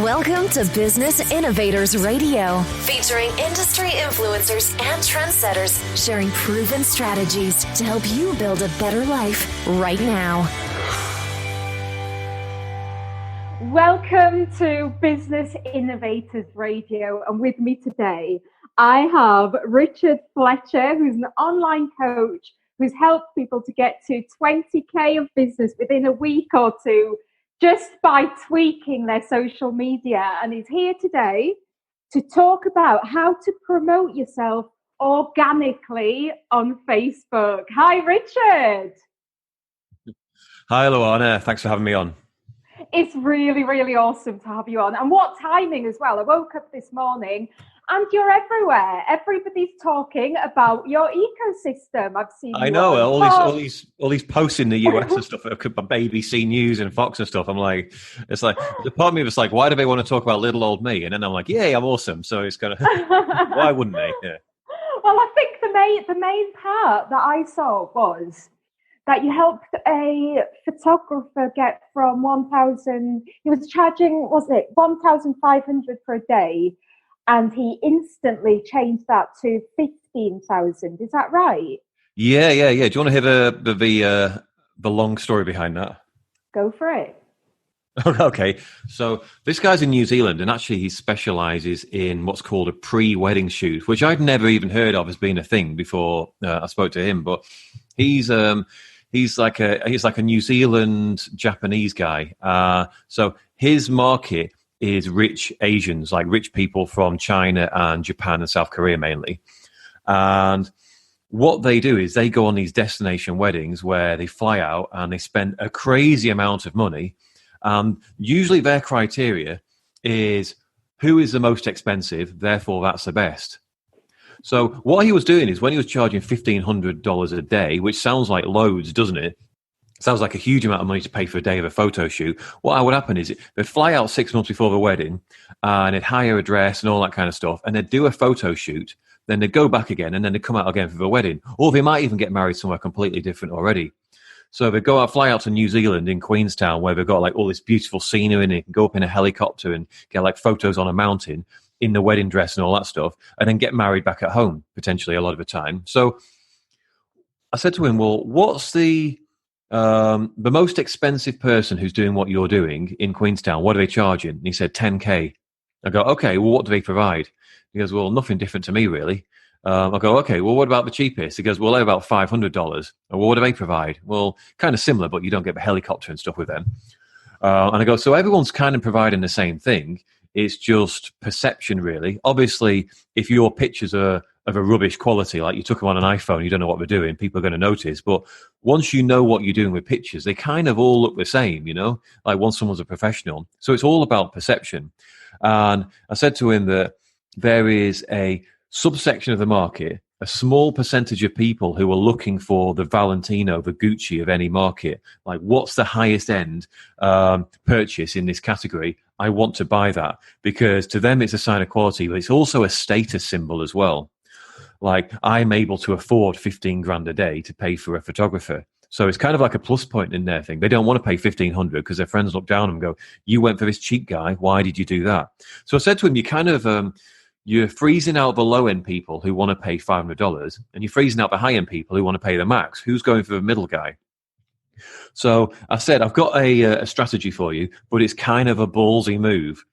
Welcome to Business Innovators Radio, featuring industry influencers and trendsetters sharing proven strategies to help you build a better life right now. Welcome to Business Innovators Radio, and with me today I have Richard Fletcher, who's an online coach who's helped people to get to 20k of business within a week or two just by tweaking their social media. And he's here today to talk about how to promote yourself organically on Facebook. Hi, Richard. Hi, Luana. Thanks for having me on. It's really, really awesome to have you on. And what timing as well. I woke up this morning and you're everywhere. Everybody's talking about your ecosystem. I've seen. I know all these posts in the US and stuff, BBC News and Fox and stuff. I'm like, it's like the part of me was like, why do they want to talk about little old me? And then I'm like, yay, I'm awesome. So it's kind of why wouldn't they? Yeah. Well, I think the main part that I saw was that you helped a photographer get from 1,000. He was charging, was it 1,500 for a day? And he instantly changed that to 15,000. Is that right? Yeah. Do you want to hear the long story behind that? Go for it. Okay. So this guy's in New Zealand, and actually he specializes in what's called a pre-wedding shoot, which I'd never even heard of as being a thing before I spoke to him. But he's like a New Zealand Japanese guy. So his market is rich Asians, like rich people from China and Japan and South Korea mainly. And what they do is they go on these destination weddings where they fly out and they spend a crazy amount of money. Usually their criteria is who is the most expensive, therefore that's the best. So what he was doing is when he was charging $1,500 a day, which sounds like loads, doesn't it? Sounds like a huge amount of money to pay for a day of a photo shoot. What would happen is they'd fly out 6 months before the wedding and they'd hire a dress and all that kind of stuff. And they'd do a photo shoot. Then they'd go back again and then they'd come out again for the wedding. Or they might even get married somewhere completely different already. So they'd fly out to New Zealand in Queenstown where they've got like all this beautiful scenery and they can go up in a helicopter and get like photos on a mountain in the wedding dress and all that stuff, and then get married back at home, potentially a lot of the time. So I said to him, well, what's the most expensive person who's doing what you're doing in Queenstown? What are they charging? And he said, 10K. I go, okay, well, what do they provide? He goes, well, nothing different to me, really. I go, okay, well, what about the cheapest? He goes, well, they're about $500. Well, what do they provide? Well, kind of similar, but you don't get the helicopter and stuff with them. And I go, so everyone's kind of providing the same thing. It's just perception, really. Obviously, if your pictures are of a rubbish quality, like you took them on an iPhone, you don't know what they're doing, people are going to notice. But once you know what you're doing with pictures, they kind of all look the same, you know, like once someone's a professional. So it's all about perception. And I said to him that there is a subsection of the market, a small percentage of people who are looking for the Valentino, the Gucci of any market. Like, what's the highest end purchase in this category? I want to buy that, because to them it's a sign of quality, but it's also a status symbol as well. Like, I'm able to afford 15 grand a day to pay for a photographer. So it's kind of like a plus point in their thing. They don't want to pay 1,500 because their friends look down and go, you went for this cheap guy. Why did you do that? So I said to him, you kind of, you're freezing out the low end people who want to pay $500, and you're freezing out the high end people who want to pay the max. Who's going for the middle guy? So I said, I've got a strategy for you, but it's kind of a ballsy move.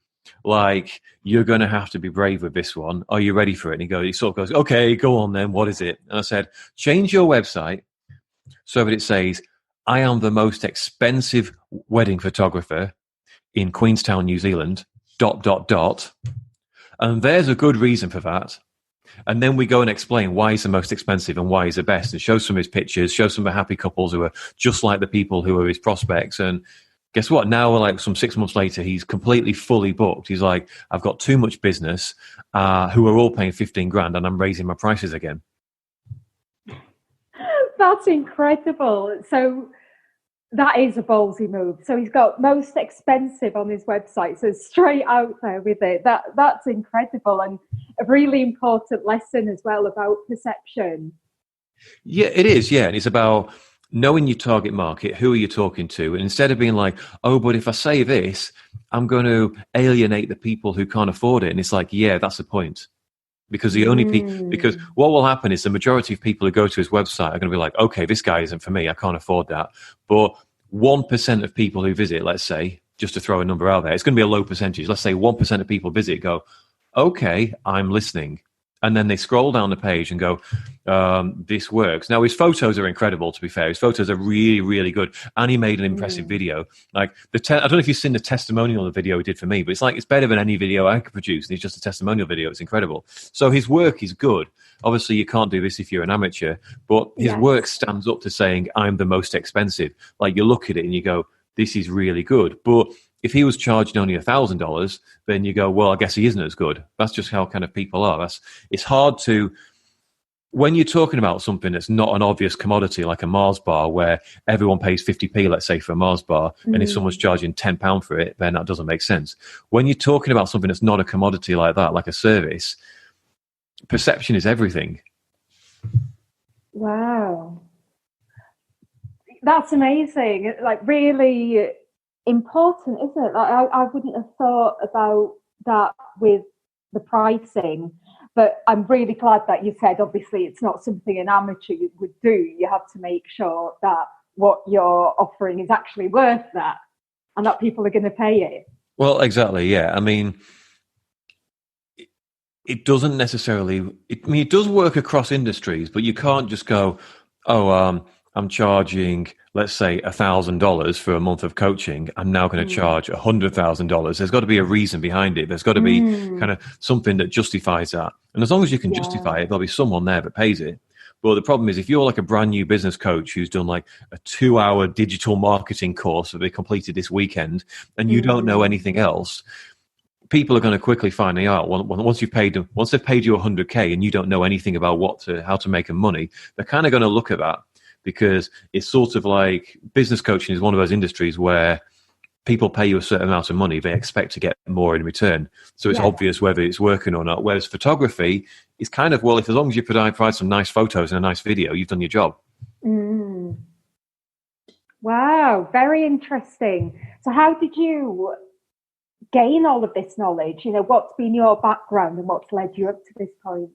Like, you're going to have to be brave with this one. Are you ready for it? And he sort of goes, okay, go on then. What is it? And I said, change your website so that it says, I am the most expensive wedding photographer in Queenstown, New Zealand, ... And there's a good reason for that. And then we go and explain why he's the most expensive and why he's the best, and show some of his pictures, show some of the happy couples who are just like the people who are his prospects. And guess what? Now, like some 6 months later, he's completely fully booked. He's like, I've got too much business who are all paying 15 grand and I'm raising my prices again. That's incredible. So that is a ballsy move. So he's got most expensive on his website. So straight out there with it. That's incredible, and a really important lesson as well about perception. Yeah, it is. Yeah, and it's about knowing your target market, who are you talking to? And instead of being like, oh, but if I say this, I'm going to alienate the people who can't afford it. And it's like, yeah, that's the point. Because because what will happen is the majority of people who go to his website are going to be like, okay, this guy isn't for me. I can't afford that. But 1% of people who visit, let's say, just to throw a number out there, it's going to be a low percentage. Let's say 1% of people visit, go, okay, I'm listening. And then they scroll down the page and go, this works. Now, his photos are incredible, to be fair. His photos are really, really good. And he made an impressive video. Like, I don't know if you've seen the testimonial the video he did for me, but it's better than any video I could produce. And it's just a testimonial video. It's incredible. So his work is good. Obviously, you can't do this if you're an amateur, but his work stands up to saying, I'm the most expensive. Like, you look at it and you go, this is really good. But if he was charging only $1,000, then you go, well, I guess he isn't as good. That's just how kind of people are. It's hard to, when you're talking about something that's not an obvious commodity, like a Mars bar, where everyone pays 50p, let's say, for a Mars bar, and if someone's charging £10 for it, then that doesn't make sense. When you're talking about something that's not a commodity like that, like a service, perception is everything. Wow. That's amazing. Like, really important, isn't it? Like, I wouldn't have thought about that with the pricing, but I'm really glad that you said, obviously, it's not something an amateur would do. You have to make sure that what you're offering is actually worth that and that people are going to pay it. Well, exactly, yeah. I mean, it doesn't necessarily, it does work across industries, but you can't just go, I'm charging, let's say, $1,000 for a month of coaching. I'm now going to charge $100,000. There's got to be a reason behind it. There's got to be kind of something that justifies that. And as long as you can justify it, there'll be someone there that pays it. But the problem is, if you're like a brand new business coach who's done like a 2-hour digital marketing course that they completed this weekend, and you don't know anything else, people are going to quickly find out once they've paid you $100K and you don't know anything about how to make them money. They're kind of going to look at that. Because it's sort of like business coaching is one of those industries where people pay you a certain amount of money, they expect to get more in return. So it's obvious whether it's working or not. Whereas photography is kind of, well, as long as you provide some nice photos and a nice video, you've done your job. Wow, very interesting. So how did you gain all of this knowledge? You know, what's been your background and what's led you up to this point?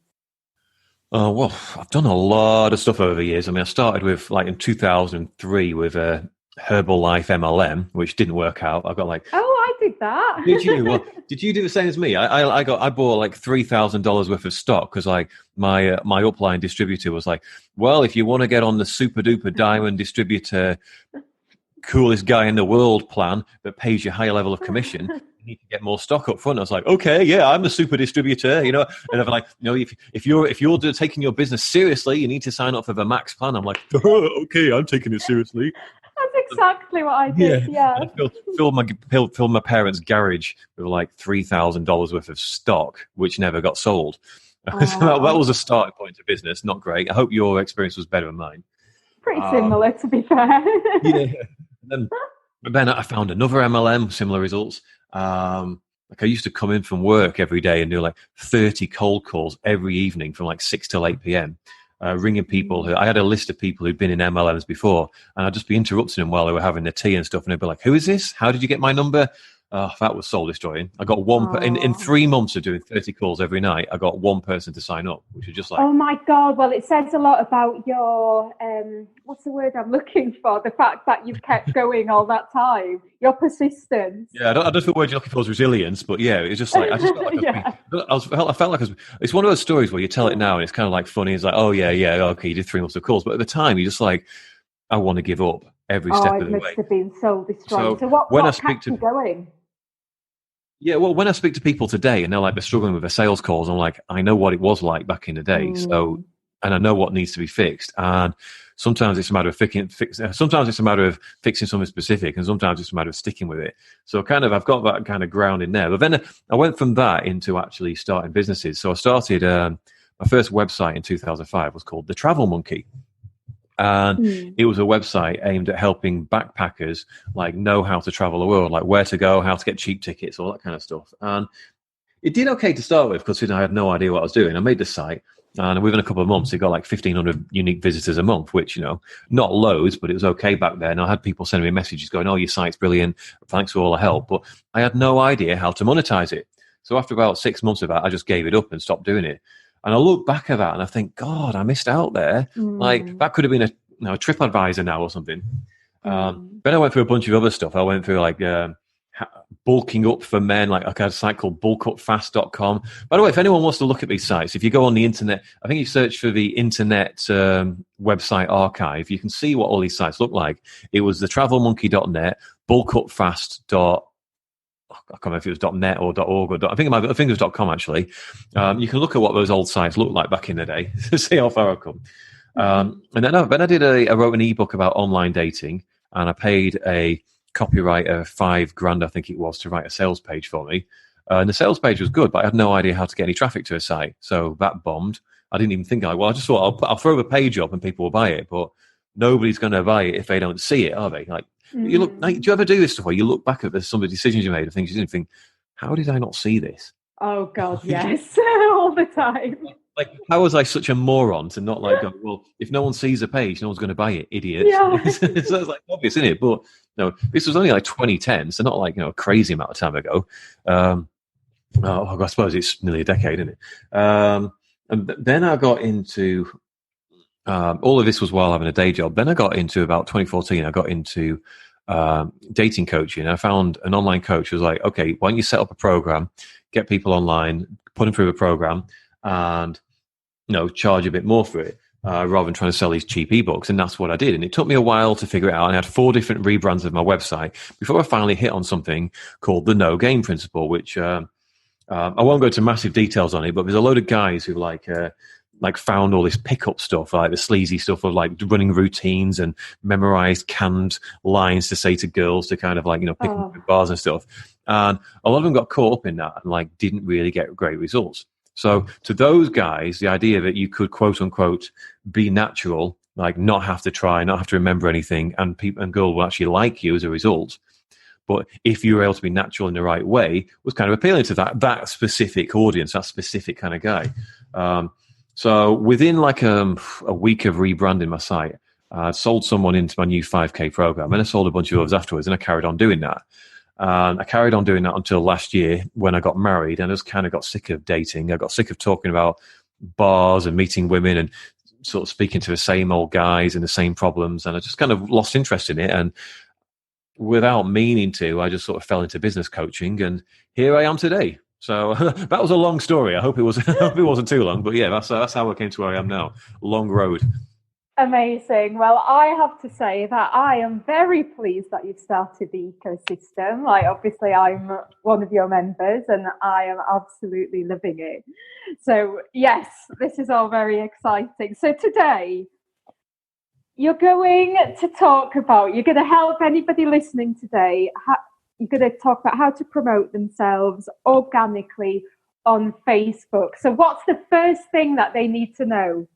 Well, I've done a lot of stuff over the years. I mean, I started with, like, in 2003 with a Herbalife MLM, which didn't work out. I got like... Oh, I did that. Did you? Well, did you do the same as me? I bought like $3,000 worth of stock because like my upline distributor was like, well, if you want to get on the super duper diamond distributor, coolest guy in the world plan that pays you a higher level of commission, you need to get more stock up front. I was like, okay, yeah, I'm a super distributor, you know. And I'm like, you know, if you're taking your business seriously, you need to sign up for the max plan. I'm like, okay, I'm taking it seriously. That's exactly what I did. Yeah. I filled my parents' garage with like $3,000 worth of stock, which never got sold. So that was a starting point to business. Not great. I hope your experience was better than mine. Pretty similar, to be fair. Yeah. But then I found another MLM, similar results. Like I used to come in from work every day and do like 30 cold calls every evening from like 6 till 8 p.m. Ringing people I had a list of people who'd been in MLMs before, and I'd just be interrupting them while they were having their tea and stuff, and they'd be like, who is this? How did you get my number? That was soul destroying. I got in 3 months of doing 30 calls every night, I got one person to sign up, which was just like, oh my God. Well, it says a lot about your, what's the word I'm looking for? The fact that you've kept going all that time, your persistence. Yeah, I don't know if the word you're looking for is resilience, but yeah, it's just like, I just felt like I felt like it's one of those stories where you tell it now and it's kind of like funny. It's like, oh yeah, okay, you did 3 months of calls. But at the time, you're just like, I want to give up every step of the way. It must have been so destroying. So what kept you going? Yeah, well, when I speak to people today and they're struggling with their sales calls, I'm like, I know what it was like back in the day. So, and I know what needs to be fixed. And sometimes it's a matter of sometimes it's a matter of fixing something specific, and sometimes it's a matter of sticking with it. So kind of, I've got that kind of ground in there. But then I went from that into actually starting businesses. So I started, my first website in 2005 was called The Travel Monkey. And it was a website aimed at helping backpackers know how to travel the world, like where to go, how to get cheap tickets, all that kind of stuff. And it did okay to start with because I had no idea what I was doing. I made the site, And within a couple of months, it got like 1,500 unique visitors a month, which, not loads, but it was okay back then. I had people sending me messages going, "Oh, your site's brilliant. Thanks for all the help." But I had no idea how to monetize it. So after about 6 months of that, I just gave it up and stopped doing it. And I look back at that and I think, God, I missed out there. Like, that could have been a TripAdvisor now or something. Then I went through a bunch of other stuff. I went through like bulking up for men. Like I had a site called bulkupfast.com. By the way, if anyone wants to look at these sites, if you go on the internet, I think you search for the internet website archive, you can see what all these sites look like. It was the travelmonkey.net, bulkupfast. I can't remember if it was .net or .org or I think it was .com actually. You can look at what those old sites looked like back in the day to see how far I've come. And then I wrote an ebook about online dating, and I paid a copywriter $5,000, I think it was, to write a sales page for me. And the sales page was good, but I had no idea how to get any traffic to a site, so that bombed. I didn't even think I just thought I'll throw the page up and people will buy it, but nobody's going to buy it if they don't see it, are they? Like, you look. Like, do you ever do this stuff where you look back at some of the decisions you made and things you didn't think, how did I not see this? Oh God, yes, all the time. Like, how was I such a moron to not like go, well, if no one sees a page, no one's going to buy it, idiot. Yeah. So it's like obvious, isn't it? But no, this was only like 2010, so not like a crazy amount of time ago. I suppose it's nearly a decade, isn't it? And then I got into all of this was while having a day job. Then I got into about 2014. I got into dating coaching. I found an online coach who was like, okay, why don't you set up a program, get people online, put them through a program, and charge a bit more for it, rather than trying to sell these cheap ebooks. And that's what I did. And it took me a while to figure it out. And I had 4 different rebrands of my website before I finally hit on something called the no game principle, which I won't go into massive details on it, but there's a load of guys who like found all this pickup stuff, like the sleazy stuff of like running routines and memorized canned lines to say to girls to kind of like, pick them up at bars and stuff. And a lot of them got caught up in that and like didn't really get great results. So to those guys, the idea that you could quote unquote be natural, like not have to try, not have to remember anything, and people and girls will actually like you as a result. But if you were able to be natural in the right way, was kind of appealing to that specific audience, that specific kind of guy. So within like a week of rebranding my site, I sold someone into my new 5K program, and I sold a bunch of others afterwards, and I carried on doing that. And I carried on doing that until last year when I got married, and I just kind of got sick of dating. I got sick of talking about bars and meeting women and sort of speaking to the same old guys and the same problems, and I just kind of lost interest in it. And without meaning to, I just sort of fell into business coaching, and here I am today. So that was a long story. I hope it wasn't too long, but yeah, that's how I came to where I am now. Long road. Amazing. Well, I have to say that I am very pleased that you've started the ecosystem. Like, obviously, I'm one of your members, and I am absolutely loving it. So, yes, this is all very exciting. So today, you're going to help anybody listening today. You're going to talk about how to promote themselves organically on Facebook. So what's the first thing that they need to know?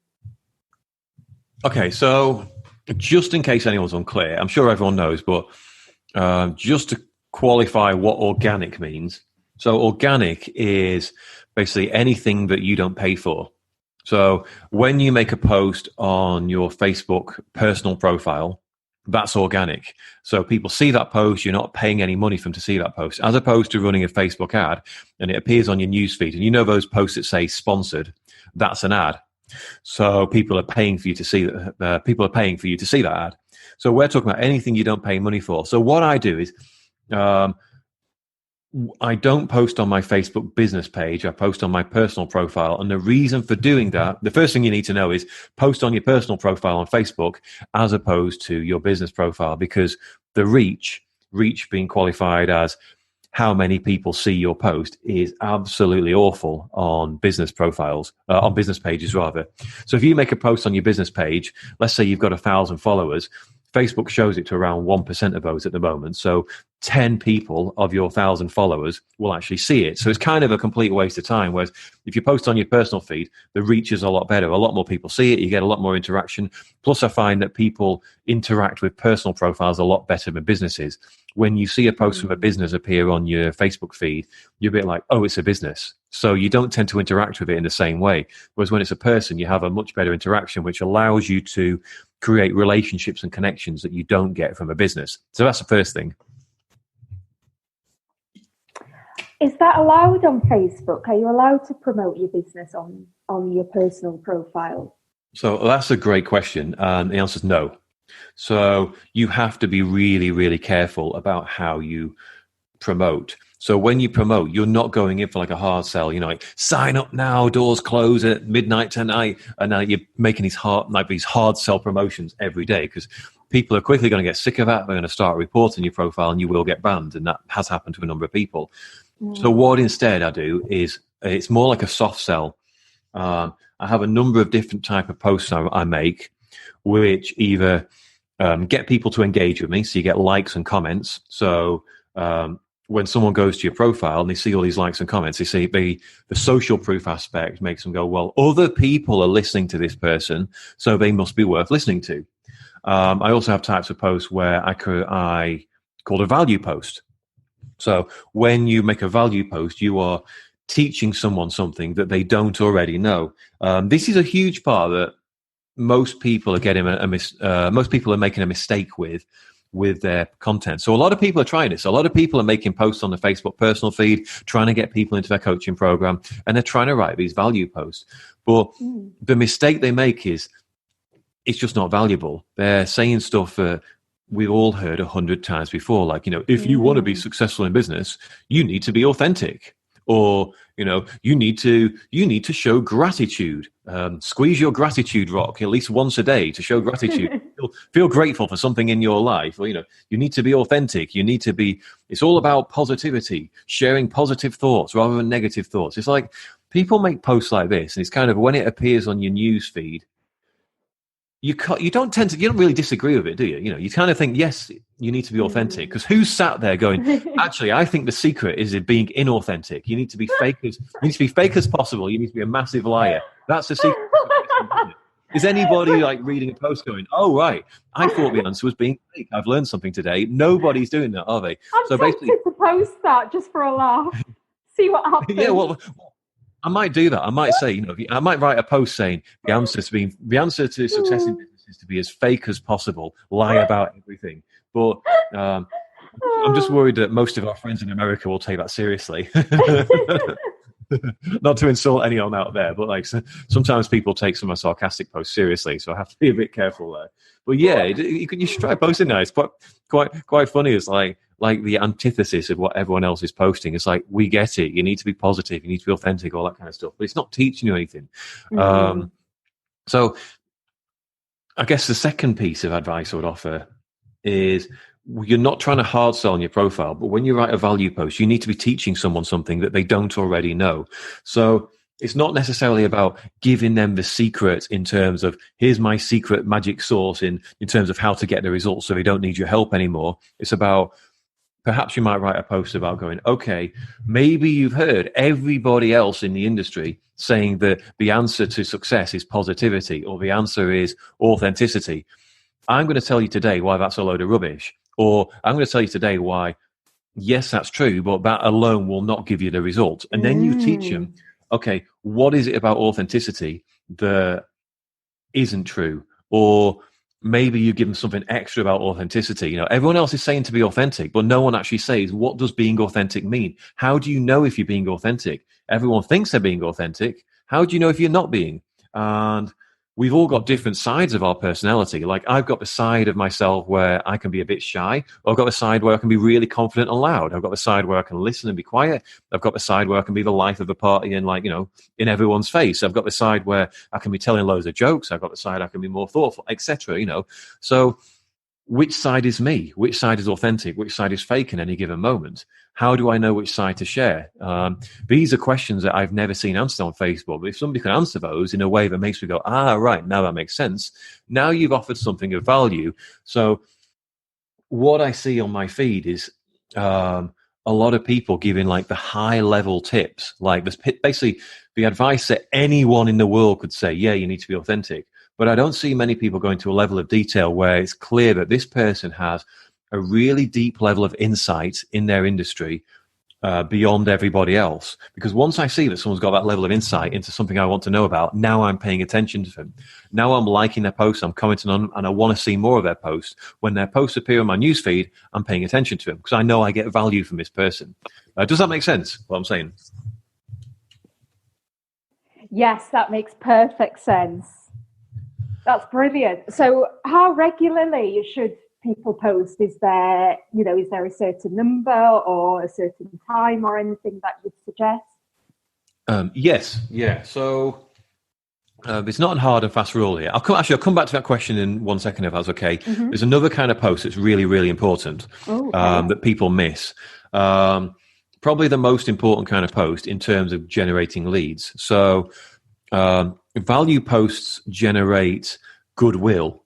Okay, so just in case anyone's unclear, I'm sure everyone knows, but just to qualify what organic means. So organic is basically anything that you don't pay for. So when you make a post on your Facebook personal profile, that's organic. So people see that post, you're not paying any money for them to see that post, as opposed to running a Facebook ad and it appears on your newsfeed. And those posts that say sponsored, that's an ad. So people are paying for you to see that ad. So we're talking about anything you don't pay money for. So what I do is I don't post on my Facebook business page. I post on my personal profile. And the reason for doing that, the first thing you need to know is post on your personal profile on Facebook as opposed to your business profile, because the reach being qualified as how many people see your post is absolutely awful on business profiles, on business pages rather. So if you make a post on your business page, let's say you've got 1,000 followers, Facebook shows it to around 1% of those at the moment. So 10 people of your 1,000 followers will actually see it. So it's kind of a complete waste of time. Whereas if you post on your personal feed, the reach is a lot better. A lot more people see it. You get a lot more interaction. Plus, I find that people interact with personal profiles a lot better than businesses. When you see a post from a business appear on your Facebook feed, you're a bit like, oh, it's a business. So you don't tend to interact with it in the same way. Whereas when it's a person, you have a much better interaction, which allows you to create relationships and connections that you don't get from a business. So that's the first thing. Is that allowed on Facebook? Are you allowed to promote your business on your personal profile? So that's a great question. And the answer is no. So you have to be really, really careful about how you promote. So when you promote, you're not going in for like a hard sell, like sign up now, doors close at midnight tonight. And now you're making these hard sell promotions every day, because people are quickly going to get sick of that. They're going to start reporting your profile and you will get banned. And that has happened to a number of people. So what instead I do is it's more like a soft sell. I have a number of different type of posts I make, which either get people to engage with me. So you get likes and comments. So when someone goes to your profile and they see all these likes and comments, they see the social proof aspect makes them go, well, other people are listening to this person, so they must be worth listening to. I also have types of posts where I call a value post. So when you make a value post, you are teaching someone something that they don't already know. This is a huge part that most people are getting most people are making a mistake with their content. So a lot of people are trying this. A lot of people are making posts on the Facebook personal feed, trying to get people into their coaching program, and they're trying to write these value posts. But the mistake they make is it's just not valuable. They're saying stuff that we've all heard 100 times before, like, if you want to be successful in business, you need to be authentic, or you need to show gratitude. Squeeze your gratitude rock at least once a day to show gratitude. Feel grateful for something in your life. Or, you need to be authentic. It's all about positivity, sharing positive thoughts rather than negative thoughts. It's like people make posts like this, and it's kind of when it appears on your news feed, you don't really disagree with it, do you? You kind of think, yes, you need to be authentic, because who's sat there going, actually, I think the secret is in being inauthentic. You need to be fake as possible. You need to be a massive liar. That's the secret. Is anybody like reading a post going, oh, right, I thought the answer was being fake. I've learned something today. Nobody's doing that, are they? I'm tempted to post that just for a laugh. See what happens. Yeah, well, I might do that. I might say, I might write a post saying the answer to success in business is to be as fake as possible, lie about everything. But I'm just worried that most of our friends in America will take that seriously. Not to insult anyone out there, but like sometimes people take some of my sarcastic posts seriously, so I have to be a bit careful there. But yeah, you should try posting that. It's quite funny. It's like the antithesis of what everyone else is posting. It's like, we get it. You need to be positive. You need to be authentic, all that kind of stuff. But it's not teaching you anything. So I guess the second piece of advice I would offer is, you're not trying to hard sell on your profile, but when you write a value post, you need to be teaching someone something that they don't already know. So it's not necessarily about giving them the secret in terms of, here's my secret magic sauce in terms of how to get the results so they don't need your help anymore. It's about, perhaps you might write a post about going, okay, maybe you've heard everybody else in the industry saying that the answer to success is positivity, or the answer is authenticity. I'm going to tell you today why that's a load of rubbish. Or I'm going to tell you today why, yes, that's true, but that alone will not give you the result. And then you teach them, okay, what is it about authenticity that isn't true? Or maybe you give them something extra about authenticity. Everyone else is saying to be authentic, but no one actually says, what does being authentic mean? How do you know if you're being authentic? Everyone thinks they're being authentic. How do you know if you're not being? And we've all got different sides of our personality. Like, I've got the side of myself where I can be a bit shy. I've got the side where I can be really confident and loud. I've got the side where I can listen and be quiet. I've got the side where I can be the life of the party and, like, in everyone's face. I've got the side where I can be telling loads of jokes. I've got the side I can be more thoughtful, etc. So which side is me? Which side is authentic? Which side is fake in any given moment? How do I know which side to share? These are questions that I've never seen answered on Facebook. But if somebody can answer those in a way that makes me go, right, now that makes sense. Now you've offered something of value. So what I see on my feed is a lot of people giving like the high level tips, like this, basically the advice that anyone in the world could say, yeah, you need to be authentic. But I don't see many people going to a level of detail where it's clear that this person has a really deep level of insight in their industry beyond everybody else. Because once I see that someone's got that level of insight into something I want to know about, now I'm paying attention to them. Now I'm liking their posts, I'm commenting on them, and I want to see more of their posts. When their posts appear on my newsfeed, I'm paying attention to them because I know I get value from this person. Does that make sense, what I'm saying? Yes, that makes perfect sense. That's brilliant. So how regularly should people post? Is there a certain number or a certain time or anything that you'd suggest? Yes. Yeah. So it's not a hard and fast rule here. I'll come back to that question in 1 second if that's okay. Mm-hmm. There's another kind of post that's really, really important that people miss. Probably the most important kind of post in terms of generating leads. So value posts generate goodwill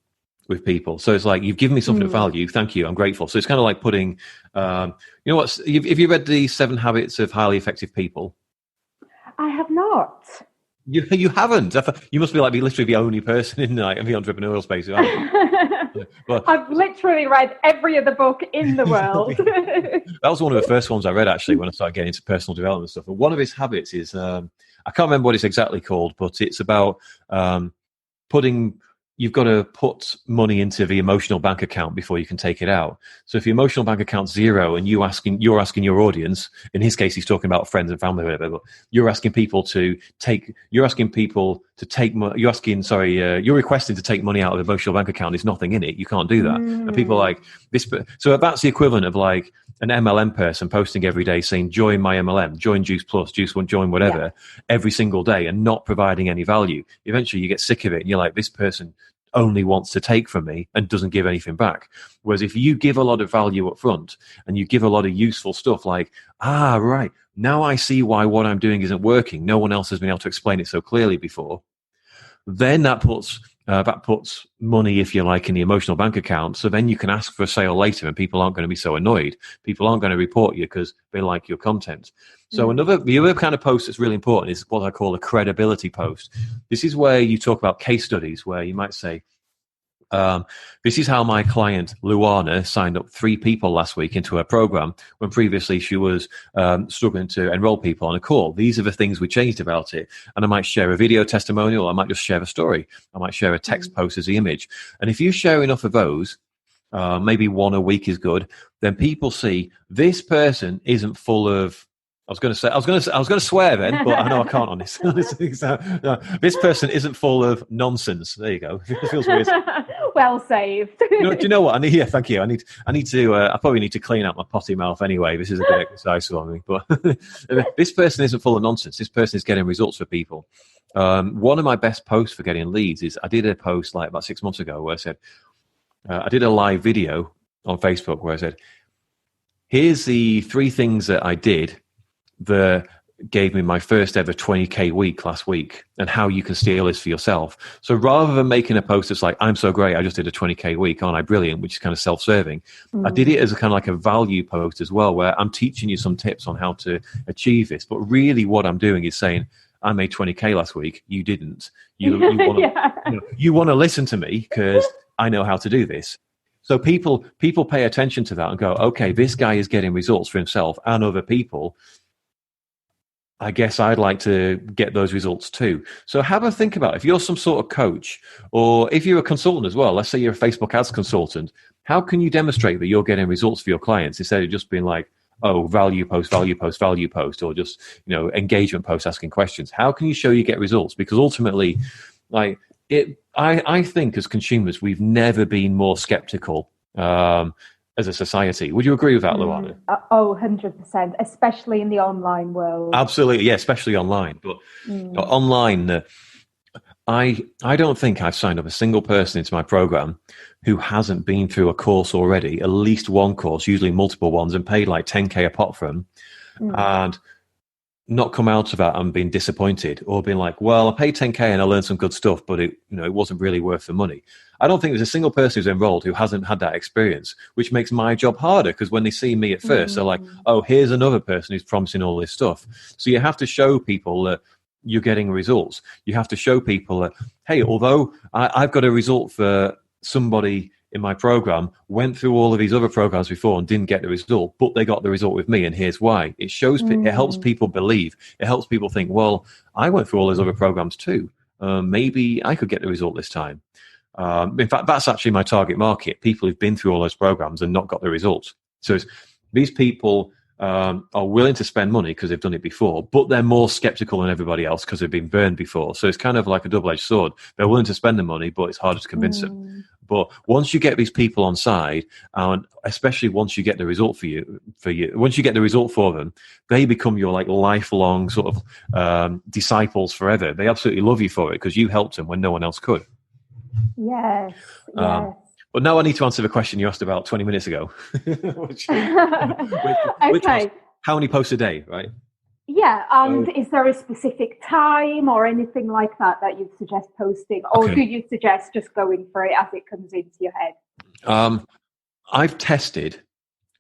with people. So it's like, you've given me something of value. Thank you. I'm grateful. So it's kind of like putting, have you read the 7 Habits of Highly Effective People? I have not. You haven't? You must be literally the only person in the entrepreneurial space who hasn't. But I've literally read every other book in the world. That was one of the first ones I read, actually, when I started getting into personal development stuff. And one of his habits is, I can't remember what it's exactly called, but it's about you've got to put money into the emotional bank account before you can take it out. So if your emotional bank account's zero and you're asking your audience, in his case, he's talking about friends and family, or whatever, but you're requesting to take money out of the emotional bank account. There's nothing in it. You can't do that. And people are like this. So that's the equivalent of like an MLM person posting every day saying, join my MLM, join Juice Plus, Juice One, join whatever, every single day, and not providing any value. Eventually you get sick of it and you're like, this person only wants to take from me and doesn't give anything back. Whereas if you give a lot of value up front and you give a lot of useful stuff like, right, now I see why what I'm doing isn't working. No one else has been able to explain it so clearly before. Then that puts money, if you like, in the emotional bank account. So then you can ask for a sale later and people aren't going to be so annoyed. People aren't going to report you because they like your content. So the other kind of post that's really important is what I call a credibility post. This is where you talk about case studies, where you might say, this is how my client Luana signed up 3 people last week into her program when previously she was struggling to enroll people on a call. These are the things we changed about it. And I might share a video testimonial. I might just share a story. I might share a text post as the image. And if you share enough of those, maybe 1 a week is good, then people see this person isn't full of, I was going to swear then, but I know I can't on this. This person isn't full of nonsense. There you go. It feels weird. Well saved. Do you know what? Thank you. I probably need to clean out my potty mouth anyway. This is a good exercise for me. But this person isn't full of nonsense. This person is getting results for people. One of my best posts for getting leads is I did a post like about 6 months ago where I said, I did a live video on Facebook where I said, here's the 3 things that I did that gave me my first ever 20K week last week, and how you can steal this for yourself. So rather than making a post that's like, I'm so great, I just did a 20K week, aren't I brilliant, which is kind of self-serving, I did it as a kind of like a value post as well, where I'm teaching you some tips on how to achieve this. But really what I'm doing is saying, I made 20K last week, you didn't. You want to listen to me because I know how to do this. So people pay attention to that and go, okay, this guy is getting results for himself and other people. I guess I'd like to get those results too. So have a think about it. If you're some sort of coach, or if you're a consultant as well, let's say you're a Facebook ads consultant, how can you demonstrate that you're getting results for your clients instead of just being like, oh, value post, or just, engagement post asking questions? How can you show you get results? Because ultimately, I think as consumers, we've never been more skeptical as a society. Would you agree with that, Luana? 100%, especially in the online world. Absolutely, yeah, especially online. But online, I don't think I've signed up a single person into my program who hasn't been through a course already, at least one course, usually multiple ones, and paid like 10K a pop for them, and not come out of that and been disappointed or been like, well, I paid 10K and I learned some good stuff, but it wasn't really worth the money. I don't think there's a single person who's enrolled who hasn't had that experience, which makes my job harder, because when they see me at first, they're like, oh, here's another person who's promising all this stuff. So you have to show people that you're getting results. You have to show people that, hey, although I've got a result for somebody in my program, went through all of these other programs before and didn't get the result, but they got the result with me, and here's why. It shows, it helps people believe. It helps people think, well, I went through all those other programs too. Maybe I could get the result this time. In fact, that's actually my target market, people who've been through all those programs and not got the results. So these people are willing to spend money because they've done it before, but they're more skeptical than everybody else because they've been burned before. So it's kind of like a double-edged sword. They're willing to spend the money, but it's harder to convince them. But once you get these people on side, and especially once you get the result once you get the result for them, they become your like lifelong sort of disciples forever. They absolutely love you for it because you helped them when no one else could. Yes. But now I need to answer the question you asked about 20 minutes ago. which Okay. was, how many posts a day, right? Yeah, and is there a specific time or anything like that you'd suggest posting? Or do you suggest just going for it as it comes into your head? I've tested.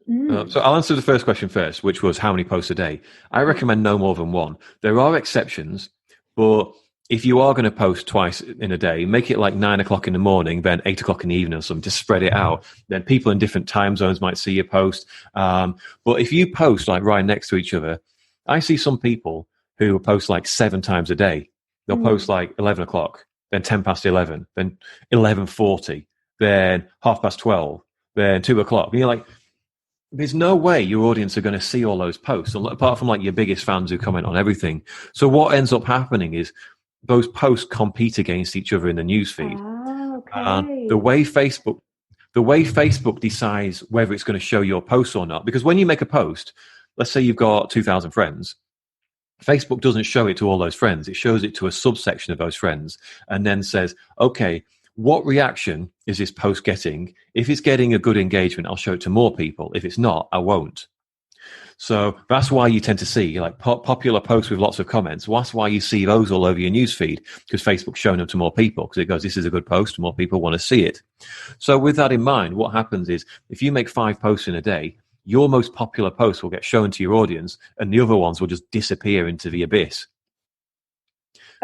So I'll answer the first question first, which was how many posts a day. I recommend no more than one. There are exceptions, but if you are going to post twice in a day, make it like 9 o'clock in the morning, then 8 o'clock in the evening or something, just spread it out. Then people in different time zones might see your post. But if you post like right next to each other, I see some people who post like 7 times a day. They'll post like 11 o'clock, then 10 past 11, then 11:40, then 12:30, then 2 o'clock. And you're like, there's no way your audience are going to see all those posts, apart from like your biggest fans who comment on everything. So what ends up happening is those posts compete against each other in the newsfeed. The way Facebook decides whether it's going to show your post or not, because when you make a post, let's say you've got 2,000 friends, Facebook doesn't show it to all those friends. It shows it to a subsection of those friends and then says, okay, what reaction is this post getting? If it's getting a good engagement, I'll show it to more people. If it's not, I won't. So that's why you tend to see like popular posts with lots of comments. That's why you see those all over your newsfeed, because Facebook's showing them to more people, because it goes, this is a good post, more people want to see it. So with that in mind, what happens is if you make 5 posts in a day, your most popular posts will get shown to your audience and the other ones will just disappear into the abyss.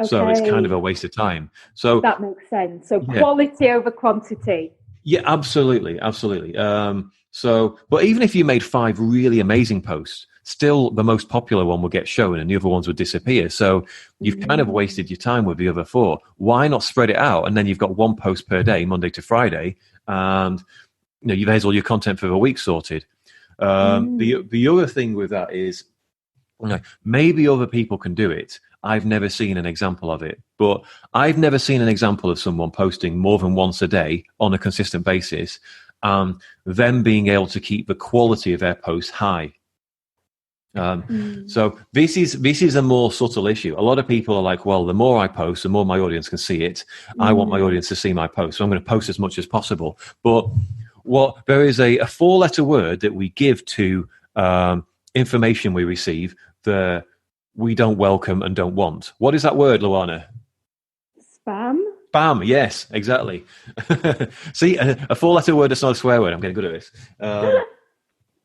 So it's kind of a waste of time. So that makes sense. So quality over quantity. Yeah, absolutely. But even if you made 5 really amazing posts, still the most popular one will get shown and the other ones would disappear. So you've kind of wasted your time with the other 4. Why not spread it out? And then you've got 1 post per day, Monday to Friday, and there's all your content for the week sorted. The other thing with that is, maybe other people can do it. I've never seen an example of it, but I've never seen an example of someone posting more than once a day on a consistent basis, them being able to keep the quality of their posts high. So this is a more subtle issue. A lot of people are like, well, the more I post, the more my audience can see it. I want my audience to see my post, so I'm going to post as much as possible. But there is a 4-letter word that we give to information we receive that we don't welcome and don't want. What is that word, Luana? Spam. Spam, yes, exactly. See, a 4-letter word that's not a swear word. I'm getting good at this.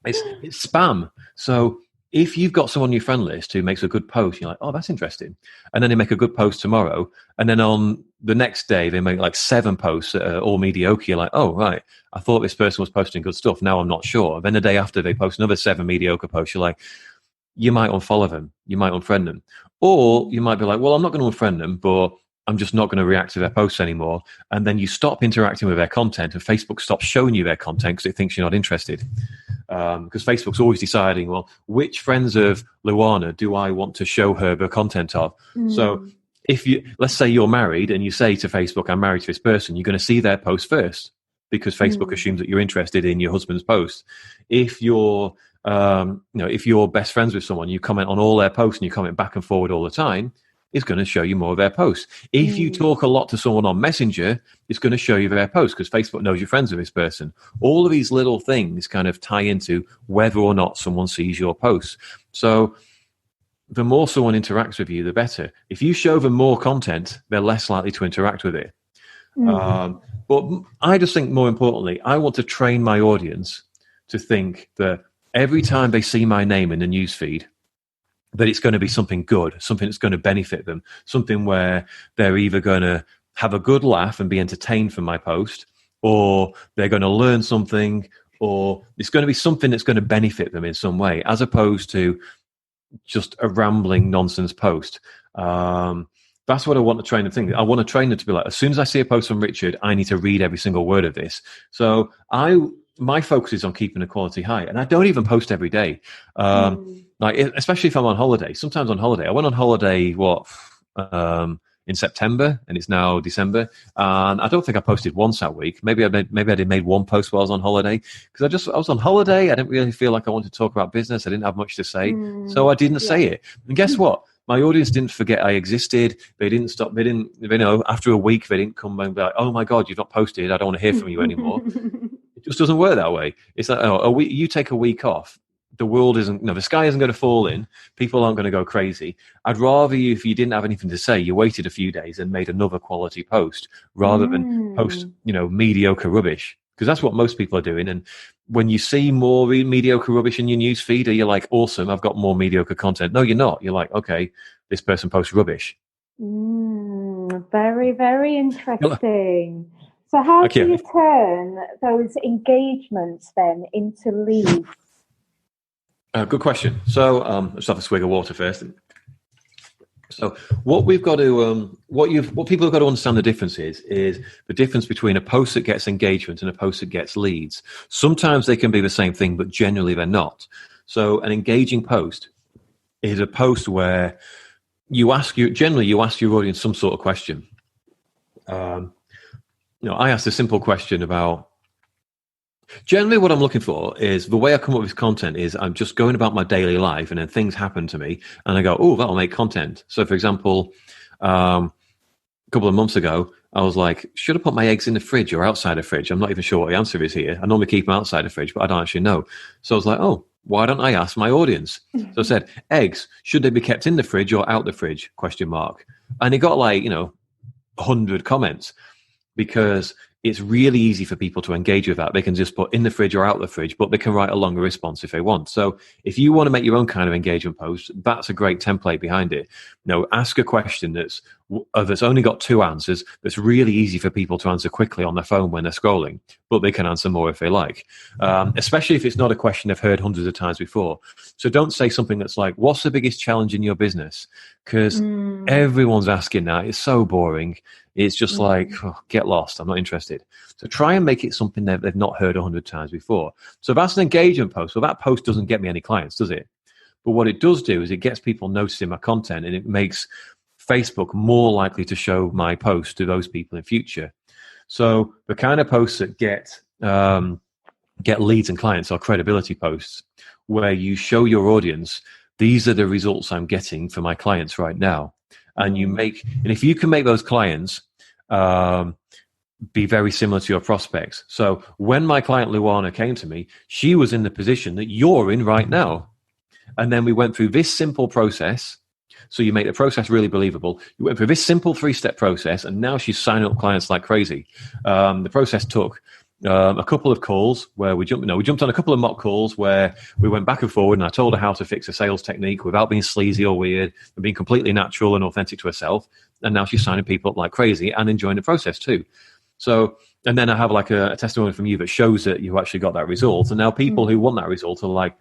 It's spam. So if you've got someone on your friend list who makes a good post, you're like, oh, that's interesting. And then they make a good post tomorrow. And then on the next day, they make like 7 posts that are all mediocre. You're like, oh, right. I thought this person was posting good stuff. Now I'm not sure. Then the day after, they post another 7 mediocre posts. You're like, you might unfollow them. You might unfriend them. Or you might be like, well, I'm not going to unfriend them, but I'm just not going to react to their posts anymore. And then you stop interacting with their content and Facebook stops showing you their content because it thinks you're not interested. Because Facebook's always deciding, well, which friends of Luana do I want to show her the content of? So if let's say you're married and you say to Facebook, I'm married to this person, you're going to see their post first because Facebook assumes that you're interested in your husband's post. If you're if you're best friends with someone, you comment on all their posts and you comment back and forward all the time, is going to show you more of their posts. If you talk a lot to someone on Messenger, it's going to show you their posts because Facebook knows you're friends with this person. All of these little things kind of tie into whether or not someone sees your posts. So the more someone interacts with you, the better. If you show them more content, they're less likely to interact with it. But I just think more importantly, I want to train my audience to think that every time they see my name in the newsfeed, that it's going to be something good, something that's going to benefit them, something where they're either going to have a good laugh and be entertained from my post, or they're going to learn something, or it's going to be something that's going to benefit them in some way, as opposed to just a rambling nonsense post. That's what I want to train them to think. I want to train them to be like, as soon as I see a post from Richard, I need to read every single word of this. So my focus is on keeping the quality high, and I don't even post every day. Like, especially if I'm on holiday. Sometimes on holiday, I went on holiday in September, and it's now December, and I don't think I posted once that week. Maybe I did made one post while I was on holiday because I was on holiday. I didn't really feel like I wanted to talk about business. I didn't have much to say, so I didn't say it. And guess what? My audience didn't forget I existed. They didn't stop. They didn't, after a week, they didn't come and be like, "Oh my God, you've not posted. I don't want to hear from you anymore." It just doesn't work that way. It's like, you take a week off. The world isn't, the sky isn't going to fall in. People aren't going to go crazy. I'd rather you, if you didn't have anything to say, you waited a few days and made another quality post rather than post, mediocre rubbish. Because that's what most people are doing. And when you see more mediocre rubbish in your news feed, you're like, awesome, I've got more mediocre content. No, you're not. You're like, okay, this person posts rubbish. Very, very interesting. So how do you turn those engagements then into leads? Good question. So let's have a swig of water first. So what we've got to, what people have got to understand the difference is the difference between a post that gets engagement and a post that gets leads. Sometimes they can be the same thing, but generally they're not. So an engaging post is a post where you ask your audience some sort of question. I asked a simple question about. Generally, what I'm looking for is the way I come up with content is I'm just going about my daily life, and then things happen to me, and I go, "Oh, that'll make content." So, for example, a couple of months ago, I was like, "Should I put my eggs in the fridge or outside the fridge?" I'm not even sure what the answer is here. I normally keep them outside the fridge, but I don't actually know. So I was like, "Oh, why don't I ask my audience?" So I said, "Eggs, should they be kept in the fridge or out the fridge?" ? And it got 100 comments because it's really easy for people to engage with that. They can just put in the fridge or out the fridge, but they can write a longer response if they want. So if you want to make your own kind of engagement post, that's a great template behind it. Ask a question that's only got 2 answers, that's really easy for people to answer quickly on their phone when they're scrolling, but they can answer more if they like, especially if it's not a question they've heard hundreds of times before. So don't say something that's like, "What's the biggest challenge in your business?" Because everyone's asking that. It's so boring. It's just get lost. I'm not interested. So try and make it something that they've not heard 100 times before. So that's an engagement post. Well, that post doesn't get me any clients, does it? But what it does do is it gets people noticing my content, and it makes Facebook more likely to show my post to those people in future. So the kind of posts that get leads and clients are credibility posts, where you show your audience, these are the results I'm getting for my clients right now. And if you can make those clients be very similar to your prospects. So when my client Luana came to me, she was in the position that you're in right now. And then we went through this simple process. So you make the process really believable. You went through this simple 3-step process, and now she's signing up clients like crazy. The process took a couple of calls where we jumped on a couple of mock calls where we went back and forward, and I told her how to fix a sales technique without being sleazy or weird and being completely natural and authentic to herself. And now she's signing people up like crazy and enjoying the process too. So, and then I have a testimony from you that shows that you actually got that result. And now people who want that result are like,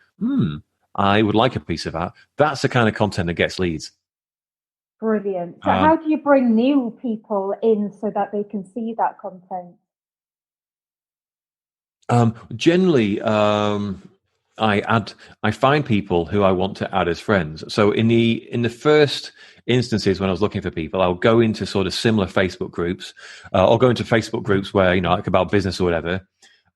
I would like a piece of that. That's the kind of content that gets leads. Brilliant. So how do you bring new people in so that they can see that content? Generally, I find people who I want to add as friends. So in the first instances when I was looking for people, I'll go into sort of similar Facebook groups, or go into Facebook groups where, like about business or whatever.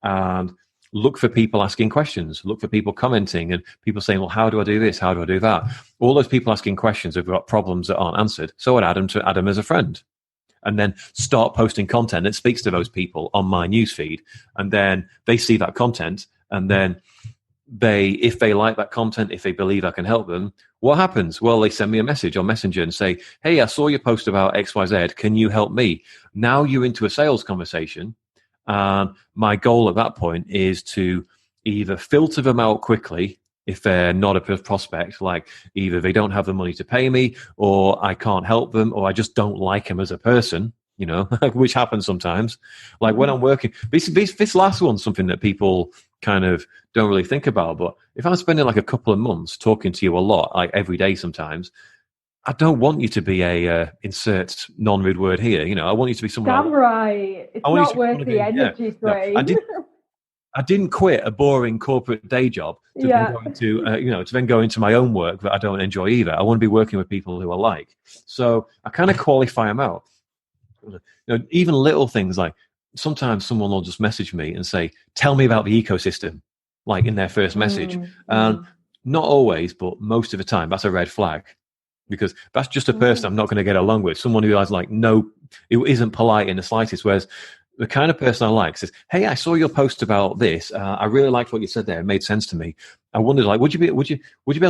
And look for people asking questions, look for people commenting, and people saying, well, how do I do this? How do I do that? All those people asking questions have got problems that aren't answered. So I'd add them as a friend, and then start posting content that speaks to those people on my newsfeed. And then they see that content, and then if they like that content, if they believe I can help them, what happens? Well, they send me a message on Messenger and say, hey, I saw your post about XYZ. Can you help me? Now you're into a sales conversation. My goal at that point is to either filter them out quickly if they're not a prospect, like either they don't have the money to pay me, or I can't help them, or I just don't like them as a person, which happens sometimes. Like when I'm working, this last one's something that people kind of don't really think about, but if I'm spending like a couple of months talking to you a lot, like every day sometimes, I don't want you to be a insert non-rude word here. I want you to be someone. Damn right. It's not worth the energy drain. No, I didn't quit a boring corporate day job to then go into my own work that I don't enjoy either. I want to be working with people who I like. So I kind of qualify them out. Even little things like sometimes someone will just message me and say, tell me about the ecosystem, like in their first message. And not always, but most of the time, that's a red flag. Because that's just a person I'm not going to get along with. Someone who has who isn't polite in the slightest. Whereas the kind of person I like says, hey, I saw your post about this. I really liked what you said there. It made sense to me. I wondered, would you be able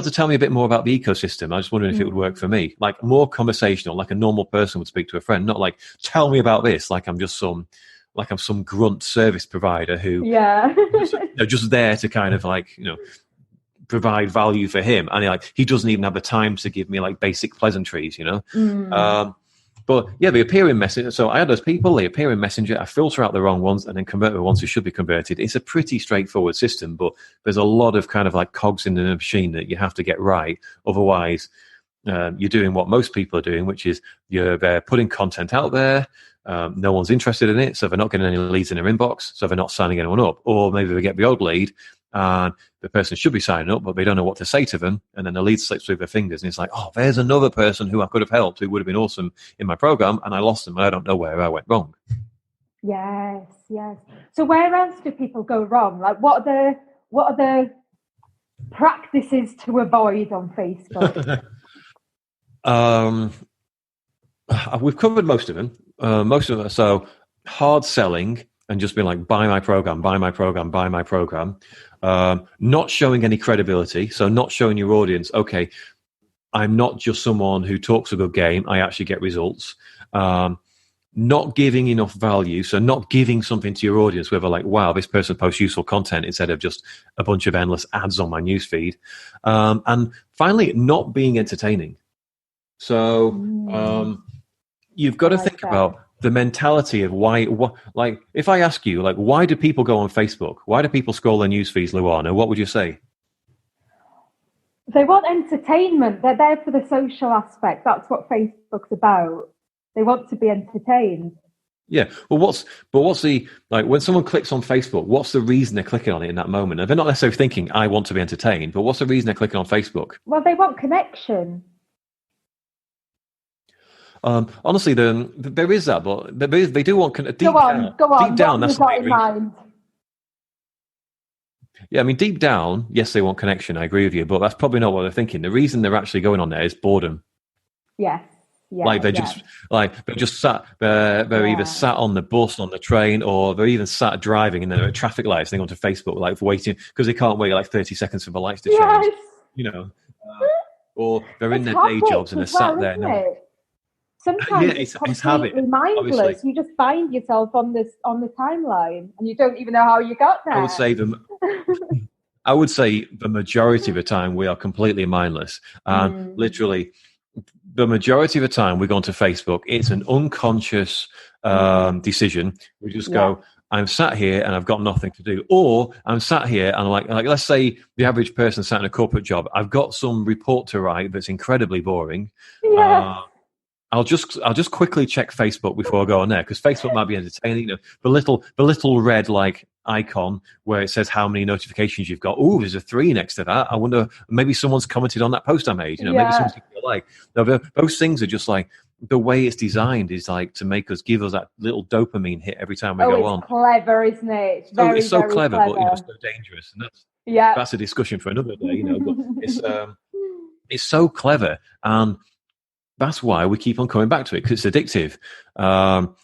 to tell me a bit more about the ecosystem? I was just wondering if it would work for me. Like more conversational, like a normal person would speak to a friend, not like, tell me about this. Like I'm some grunt service provider who just there to kind of provide value for him, and he doesn't even have the time to give me basic pleasantries, But yeah, they appear in Messenger. So I had those people, they appear in Messenger, I filter out the wrong ones and then convert the ones who should be converted. It's a pretty straightforward system, but there's a lot of kind of cogs in the machine that you have to get right. Otherwise, you're doing what most people are doing, which is they're putting content out there. No one's interested in it, so they're not getting any leads in their inbox, so they're not signing anyone up. Or maybe they get the old lead, and the person should be signing up, but they don't know what to say to them, and then the lead slips through their fingers, and it's like, oh, there's another person who I could have helped, who would have been awesome in my program, and I lost them, and I don't know where I went wrong. Yes. So where else do people go wrong? What are the practices to avoid on Facebook? We've covered most of them. So hard selling and just being like, buy my program. Not showing any credibility. So not showing your audience, okay, I'm not just someone who talks a good game. I actually get results. Not giving enough value. So not giving something to your audience where they're like, wow, this person posts useful content instead of just a bunch of endless ads on my newsfeed. And finally, not being entertaining. So you've got to think about the mentality of why, if I ask you, why do people go on Facebook? Why do people scroll their news feeds, Luana? What would you say? They want entertainment. They're there for the social aspect. That's what Facebook's about. They want to be entertained. Yeah. Well, what's the, when someone clicks on Facebook, what's the reason they're clicking on it in that moment? And they're not necessarily thinking, I want to be entertained, but what's the reason they're clicking on Facebook? Well, they want connection. Honestly, there is that, but they do want deep go on. Deep down, that's the in mind. Yeah, I mean, deep down, yes, they want connection. I agree with you, but that's probably not what they're thinking. The reason they're actually going on there is boredom. Yes. They're just sat. They're either sat on the bus, on the train, or they're even sat driving, and they're at traffic lights. They go to Facebook, waiting because they can't wait 30 seconds for the lights to change. Yes. Or they're in their day jobs and they're sat there. Sometimes it's completely mindless. Obviously. You just find yourself on the timeline, and you don't even know how you got there. I would say the majority of the time we are completely mindless, and literally the majority of the time we go onto Facebook. It's an unconscious decision. We just go, I'm sat here and I've got nothing to do, or I'm sat here and like let's say the average person sat in a corporate job. I've got some report to write that's incredibly boring. Yeah. I'll just quickly check Facebook before I go on there, because Facebook might be entertaining. The little red icon where it says how many notifications you've got. Oh, there's a 3 next to that. I wonder, maybe someone's commented on that post I made. Maybe someone's like. Those things are just the way it's designed is like to make us give us that little dopamine hit every time we go on. It's clever, isn't it? It's very, it's so very clever, clever. but so dangerous, and that's a discussion for another day. But it's so clever, and that's why we keep on coming back to it, because it's addictive.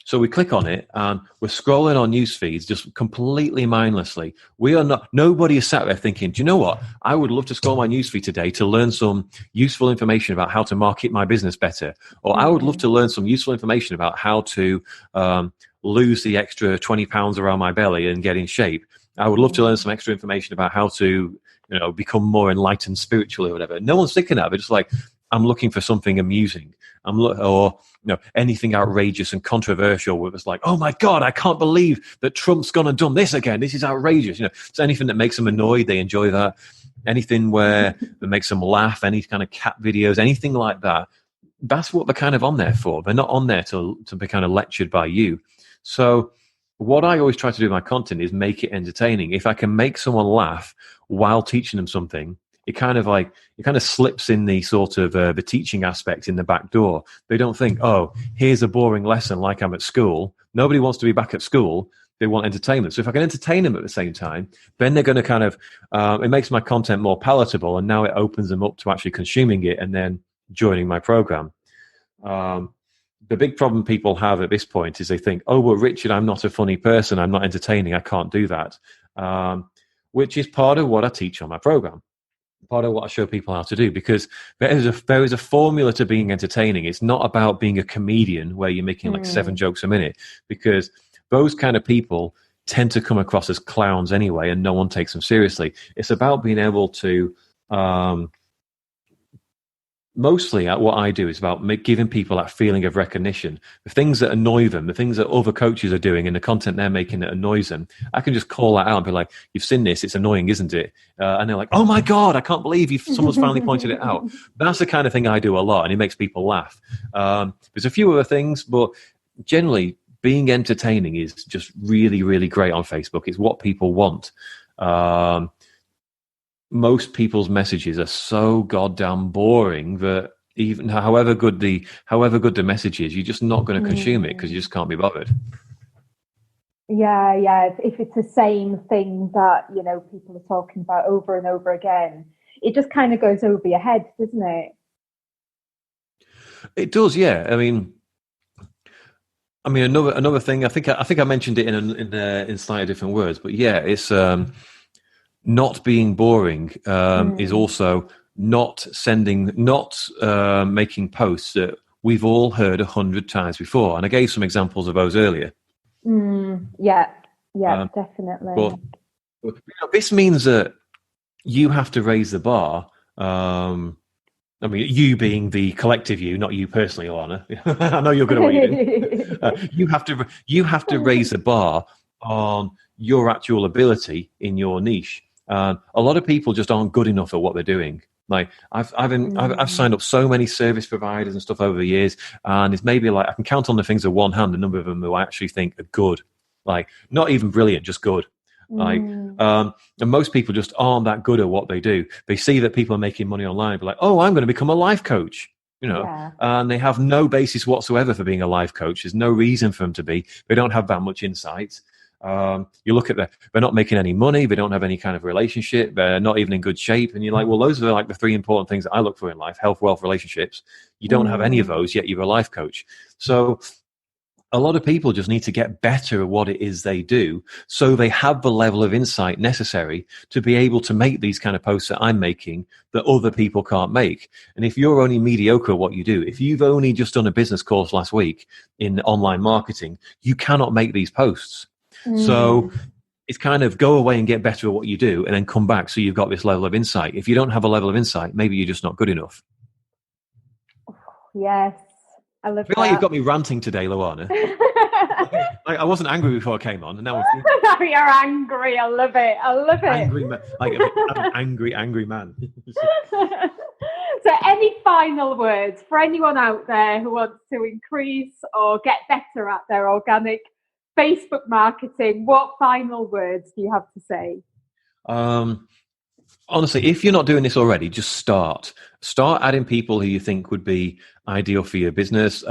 So we click on it and we're scrolling on news feeds just completely mindlessly. Nobody is sat there thinking, do you know what? I would love to scroll my news feed today to learn some useful information about how to market my business better. Or I would love to learn some useful information about how to lose the extra 20 pounds around my belly and get in shape. I would love to learn some extra information about how to, become more enlightened spiritually or whatever. No one's thinking of it. It's like, I'm looking for something amusing. Anything outrageous and controversial where it's like, oh my God, I can't believe that Trump's gone and done this again. This is outrageous. It's anything that makes them annoyed. They enjoy that. Anything that makes them laugh, any kind of cat videos, anything like that. That's what they're kind of on there for. They're not on there to be kind of lectured by you. So what I always try to do with my content is make it entertaining. If I can make someone laugh while teaching them something, it kind of slips in the sort of the teaching aspect in the back door. They don't think, oh, here's a boring lesson like I'm at school. Nobody wants to be back at school. They want entertainment. So if I can entertain them at the same time, then they're going to kind of, it makes my content more palatable, and now it opens them up to actually consuming it and then joining my program. The big problem people have at this point is they think, oh, well, Richard, I'm not a funny person. I'm not entertaining. I can't do that, which is part of what I teach on my program. Part of what I show people how to do, because there is a formula to being entertaining. It's not about being a comedian where you're making like 7 jokes a minute, because those kind of people tend to come across as clowns anyway, and no one takes them seriously. It's about being able to mostly what I do is about giving people that feeling of recognition. The things that annoy them, the things that other coaches are doing and the content they're making that annoys them, I can just call that out and be like, you've seen this, it's annoying, isn't it? And they're like, oh my God, I can't believe someone's finally pointed it out. That's the kind of thing I do a lot, and it makes people laugh. There's a few other things, but generally being entertaining is just really, really great on Facebook. It's what people want. Most people's messages are so goddamn boring that even however good the message is, you're just not going to consume it because you just can't be bothered. Yeah. If it's the same thing that, people are talking about over and over again, it just kind of goes over your head, doesn't it? It does, yeah. I mean, another thing. I think I mentioned it in slightly different words, but yeah, it's not being boring is also not making posts that we've all heard 100 times before. And I gave some examples of those earlier. Yeah, definitely. But this means that you have to raise the bar. You being the collective you, not you personally, Alana. I know you're good at what you do. You have to raise the bar on your actual ability in your niche. A lot of people just aren't good enough at what they're doing. Like I've signed up so many service providers and stuff over the years, and it's maybe like I can count on the fingers of one hand the number of them who I actually think are good. Like not even brilliant, just good. And most people just aren't that good at what they do. They see that people are making money online, be like, oh, I'm going to become a life coach. And they have no basis whatsoever for being a life coach. There's no reason for them to be. They don't have that much insight. You look at they're not making any money. They don't have any kind of relationship. They're not even in good shape. And you're like, well, those are like the 3 important things that I look for in life: health, wealth, relationships. You don't have any of those, yet you're a life coach. So a lot of people just need to get better at what it is they do, so they have the level of insight necessary to be able to make these kind of posts that I'm making that other people can't make. And if you're only mediocre at what you do, if you've only just done a business course last week in online marketing, you cannot make these posts. So it's kind of go away and get better at what you do and then come back so you've got this level of insight. If you don't have a level of insight, maybe you're just not good enough. Yes, I love that. Like you've got me ranting today, Luana. I wasn't angry before I came on, and now you're angry. I love it. Angry man, I'm an angry man. So any final words for anyone out there who wants to increase or get better at their organic Facebook marketing? What final words do you have to say? Honestly, if you're not doing this already, just start. Start adding people who you think would be ideal for your business.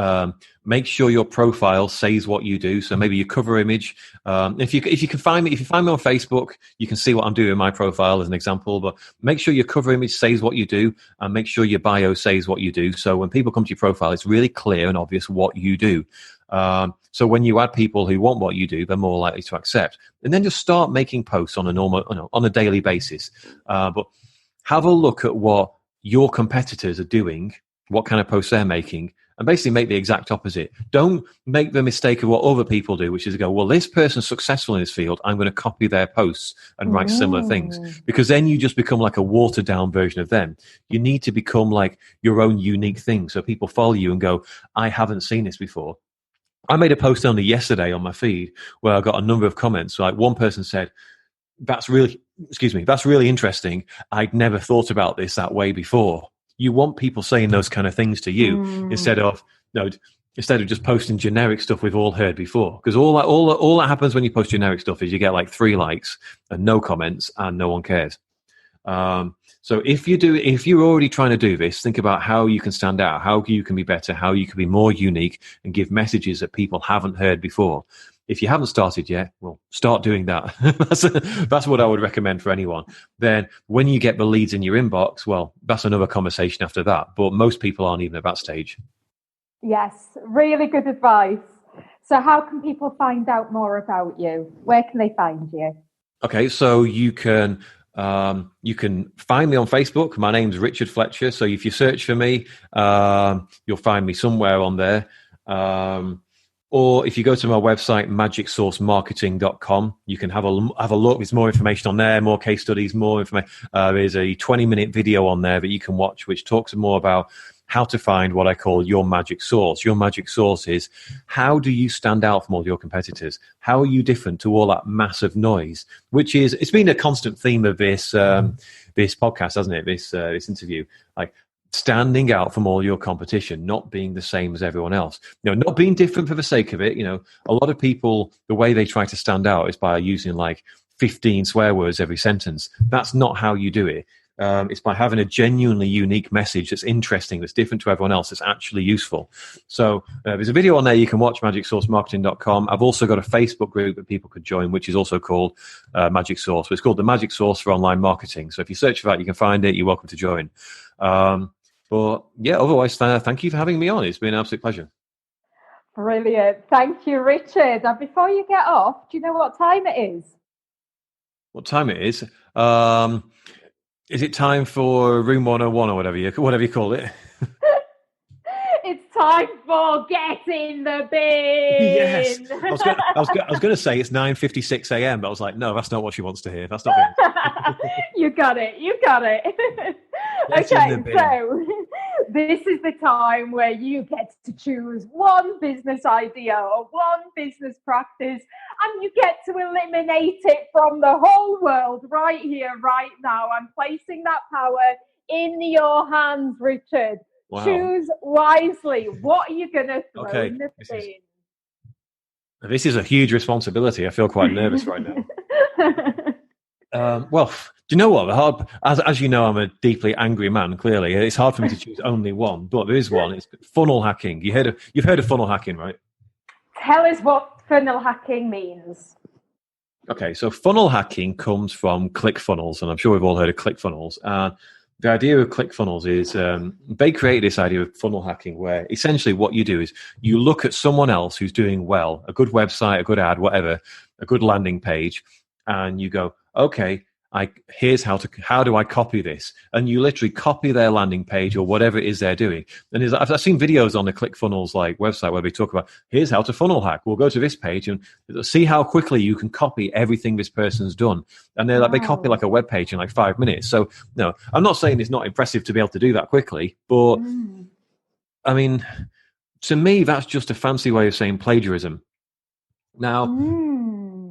Make sure your profile says what you do. So maybe your cover image. If you can find me, if you find me on Facebook, you can see what I'm doing in my profile as an example. But make sure your cover image says what you do, and make sure your bio says what you do. So when people come to your profile, it's really clear and obvious what you do. So when you add people who want what you do, they're more likely to accept. And then just start making posts on on a daily basis. But have a look at what your competitors are doing, what kind of posts they're making, and basically make the exact opposite. Don't make the mistake of what other people do, which is to go, well, this person's successful in this field, I'm going to copy their posts and write similar things. Because then you just become like a watered down version of them. You need to become like your own unique thing. So people follow you and go, I haven't seen this before. I made a post only yesterday on my feed where I got a number of comments. Like one person said, that's really interesting. I'd never thought about this that way before. You want people saying those kind of things to you instead of just posting generic stuff we've all heard before. Because all that happens when you post generic stuff is you get like 3 likes and no comments and no one cares. So if you're already trying to do this, think about how you can stand out, how you can be better, how you can be more unique and give messages that people haven't heard before. If you haven't started yet, well, start doing that. That's what I would recommend for anyone. Then when you get the leads in your inbox, well, that's another conversation after that. But most people aren't even at that stage. Yes, really good advice. So how can people find out more about you? Where can they find you? Okay, so you can find me on Facebook. My name's Richard Fletcher. So if you search for me, you'll find me somewhere on there. Or if you go to my website, magicsourcemarketing.com, you can have a look. There's more information on there, more case studies, more information. There's a 20-minute video on there that you can watch, which talks more about how to find what I call your magic source. Your magic source is, how do you stand out from all your competitors? How are you different to all that massive noise? It's been a constant theme of this podcast, hasn't it? This interview, like standing out from all your competition, not being the same as everyone else. Not being different for the sake of it. A lot of people, the way they try to stand out is by using like 15 swear words every sentence. That's not how you do it. It's by having a genuinely unique message that's interesting, that's different to everyone else, that's actually useful. So there's a video on there you can watch, magicsourcemarketing.com. I've also got a Facebook group that people could join, which is also called Magic Source. It's called the Magic Source for Online Marketing. So if you search for that, you can find it. You're welcome to join. But yeah, otherwise, thank you for having me on. It's been an absolute pleasure. Brilliant. Thank you, Richard. And before you get off, do you know what time it is? What time it is? Is it time for Room 101 or whatever you call it? It's time for Get in the Bin. Yes. I was going to say it's 9:56 a.m., but I was like, no, that's not what she wants to hear. That's not it. You got it. Okay, so this is the time where you get to choose one business idea or one business practice, and you get to eliminate it from the whole world right here, right now. I'm placing that power in your hands, Richard. Wow. Choose wisely. What are you going to throw in the bin? This is a huge responsibility. I feel quite nervous right now. Well, do you know what? As you know, I'm a deeply angry man, clearly. It's hard for me to choose only one, but there is one. It's funnel hacking. You've heard of funnel hacking, right? Tell us what funnel hacking means. Okay, so funnel hacking comes from ClickFunnels, and I'm sure we've all heard of ClickFunnels. The idea of ClickFunnels is they created this idea of funnel hacking where essentially what you do is you look at someone else who's doing well, a good website, a good ad, whatever, a good landing page, and you go, okay, how do I copy this? And you literally copy their landing page or whatever it is they're doing. And I've seen videos on the ClickFunnels like website where they talk about, here's how to funnel hack. We'll go to this page and see how quickly you can copy everything this person's done. And they copy like a web page in like 5 minutes. So no, I'm not saying it's not impressive to be able to do that quickly, but I mean, to me, that's just a fancy way of saying plagiarism.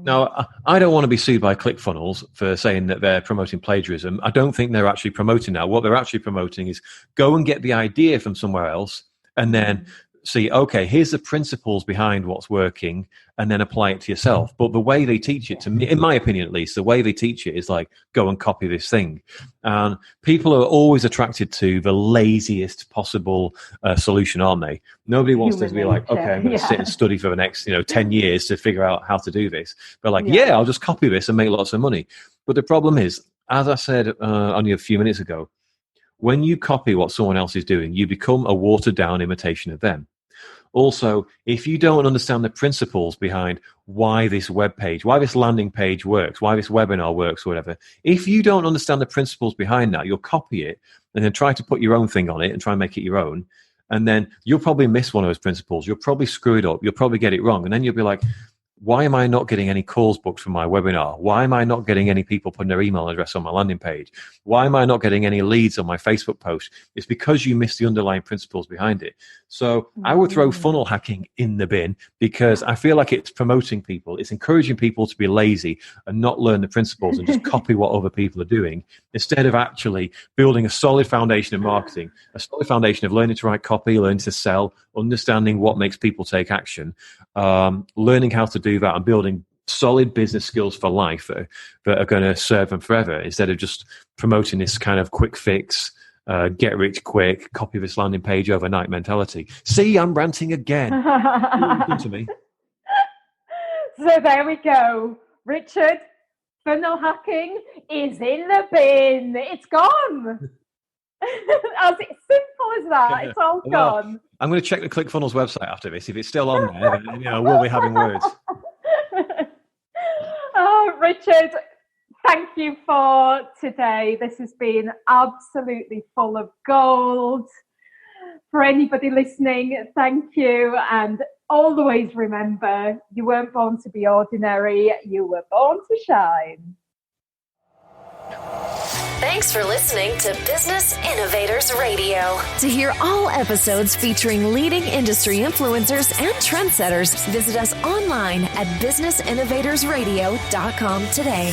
Now, I don't want to be sued by ClickFunnels for saying that they're promoting plagiarism. I don't think they're actually promoting that. What they're actually promoting is go and get the idea from somewhere else and then see, okay, here's the principles behind what's working, and then apply it to yourself. But the way they teach it, to me, in my opinion at least, the way they teach it is like, go and copy this thing. And people are always attracted to the laziest possible solution, aren't they? Nobody wants to be like, okay, I'm going to sit and study for the next 10 years to figure out how to do this. They're like, yeah, I'll just copy this and make lots of money. But the problem is, as I said only a few minutes ago, when you copy what someone else is doing, you become a watered down imitation of them. Also, if you don't understand the principles behind why this web page, why this landing page works, why this webinar works, or whatever, if you don't understand the principles behind that, you'll copy it and then try to put your own thing on it and try and make it your own. And then you'll probably miss one of those principles. You'll probably screw it up. You'll probably get it wrong. And then you'll be like, why am I not getting any calls booked for my webinar? Why am I not getting any people putting their email address on my landing page? Why am I not getting any leads on my Facebook post? It's because you missed the underlying principles behind it. So I would throw funnel hacking in the bin, because I feel like it's promoting people. It's encouraging people to be lazy and not learn the principles and just copy what other people are doing, instead of actually building a solid foundation of marketing, a solid foundation of learning to write copy, learning to sell, understanding what makes people take action, learning how to do that, and building solid business skills for life that are going to serve them forever, instead of just promoting this kind of quick fix, get rich quick, copy this landing page overnight mentality. See, I'm ranting again. Listen to me. So there we go. Richard, funnel hacking is in the bin. It's gone. As simple as that. It's all gone. I'm going to check the ClickFunnels website after this. If it's still on there, then, we'll be having words. Oh, Richard, thank you for today. This has been absolutely full of gold. For anybody listening, thank you. And always remember, you weren't born to be ordinary. You were born to shine. Thanks for listening to Business Innovators Radio. To hear all episodes featuring leading industry influencers and trendsetters, visit us online at businessinnovatorsradio.com today.